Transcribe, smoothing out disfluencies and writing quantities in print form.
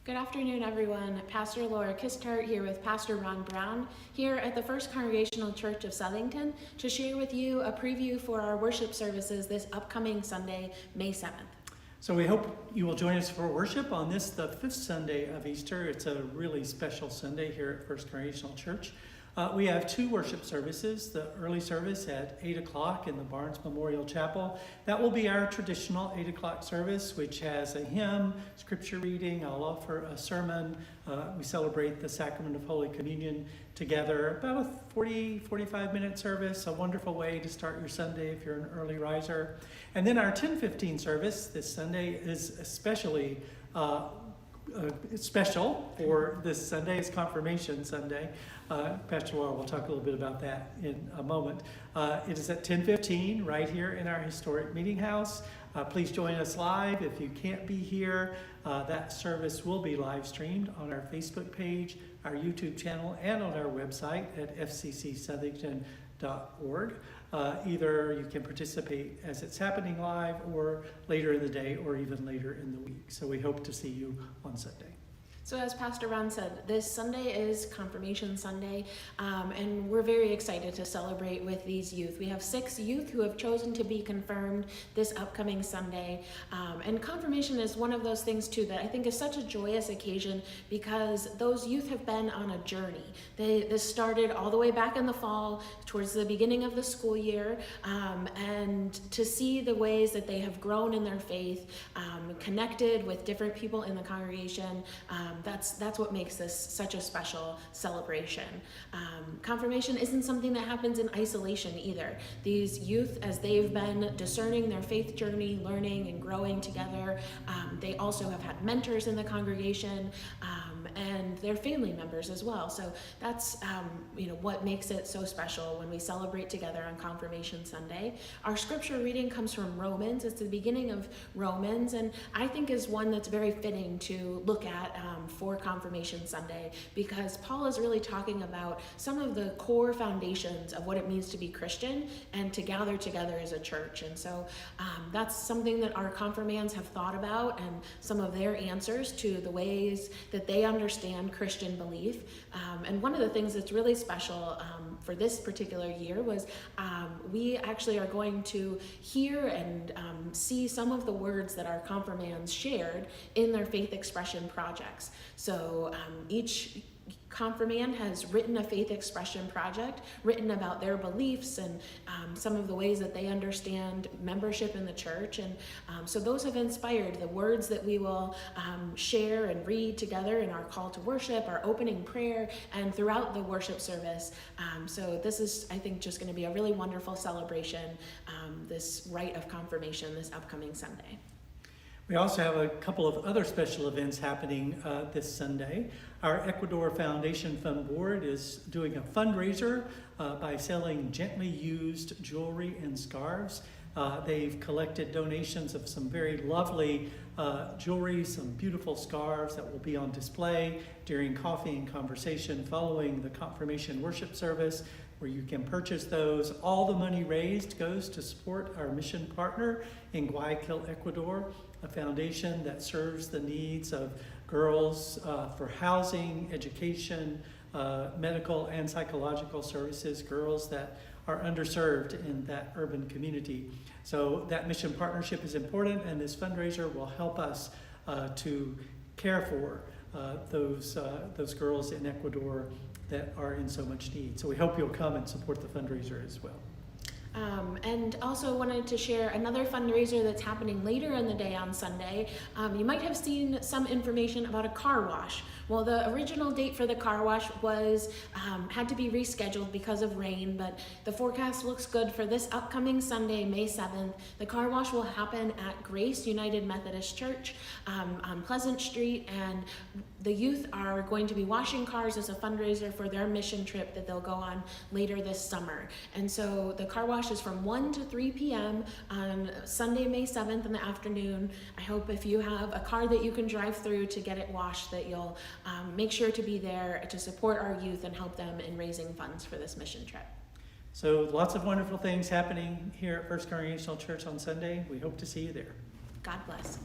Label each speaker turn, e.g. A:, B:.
A: Good afternoon, everyone. Pastor Laura Kistart here with Pastor Ron Brown here at the First Congregational Church of Southington to share with you a preview for our worship services this upcoming Sunday, May 7th.
B: So we hope you will join us for worship on this, the fifth Sunday of Easter. It's a really special Sunday here at First Congregational Church. We have two worship services, the early service at 8 o'clock in the Barnes Memorial Chapel. That will be our traditional 8 o'clock service, which has a hymn, scripture reading. I'll offer a sermon. We celebrate the Sacrament of Holy Communion together. About a 45 minute service, a wonderful way to start your Sunday if you're an early riser. And then our 10:15 service this Sunday is especially special for this Sunday. It's Confirmation Sunday. Pastor Laura will talk a little bit about that in a moment. It is at 10:15 right here in our historic meeting house. Please join us live. If you can't be here, that service will be live streamed on our Facebook page, our YouTube channel, and on our website at fccsouthington.org. Either you can participate as it's happening live or later in the day or even later in the week. So we hope to see you on Sunday.
A: So as Pastor Ron said, this Sunday is Confirmation Sunday, and we're very excited to celebrate with these youth. We have 6 youth who have chosen to be confirmed this upcoming Sunday, and confirmation is one of those things too that I think is such a joyous occasion because those youth have been on a journey. This started all the way back in the fall towards the beginning of the school year, and to see the ways that they have grown in their faith, connected with different people in the congregation, that's what makes this such a special celebration. Confirmation isn't something that happens in isolation either. These youth, as they've been discerning their faith journey, learning and growing together, they also have had mentors in the congregation, and their family members as well. So that's what makes it so special when we celebrate together on Confirmation Sunday. Our scripture reading comes from Romans. It's the beginning of Romans, and I think is one that's very fitting to look at for Confirmation Sunday, because Paul is really talking about some of the core foundations of what it means to be Christian and to gather together as a church. And so that's something that our confirmands have thought about, and some of their answers to the ways that they understand Christian belief. And one of the things that's really special for this particular year was we actually are going to hear and see some of the words that our confirmands shared in their faith expression projects. So each confirmand has written a faith expression project, written about their beliefs and some of the ways that they understand membership in the church. And so those have inspired the words that we will share and read together in our call to worship, our opening prayer, and throughout the worship service. So this is, I think, just going to be a really wonderful celebration, this rite of confirmation this upcoming Sunday.
B: We also have a couple of other special events happening this Sunday. Our Ecuador Foundation Fund Board is doing a fundraiser by selling gently used jewelry and scarves. They've collected donations of some very lovely jewelry, some beautiful scarves that will be on display during coffee and conversation following the confirmation worship service, where you can purchase those. All the money raised goes to support our mission partner in Guayaquil, Ecuador, a foundation that serves the needs of girls for housing, education, medical and psychological services, girls that are underserved in that urban community. So that mission partnership is important, and this fundraiser will help us to care for those girls in Ecuador that are in so much need. So we hope you'll come and support the fundraiser as well.
A: And also wanted to share another fundraiser that's happening later in the day on Sunday. You might have seen some information about a car wash. Well, the original date for the car wash was had to be rescheduled because of rain, but the forecast looks good for this upcoming Sunday, May 7th. The car wash will happen at Grace United Methodist Church on Pleasant Street, and the youth are going to be washing cars as a fundraiser for their mission trip that they'll go on later this summer. And so the car wash is from 1 to 3 p.m. on Sunday, May 7th in the afternoon. I hope if you have a car that you can drive through to get it washed, that you'll make sure to be there to support our youth and help them in raising funds for this mission trip.
B: So lots of wonderful things happening here at First Congregational Church on Sunday. We hope to see you there.
A: God bless.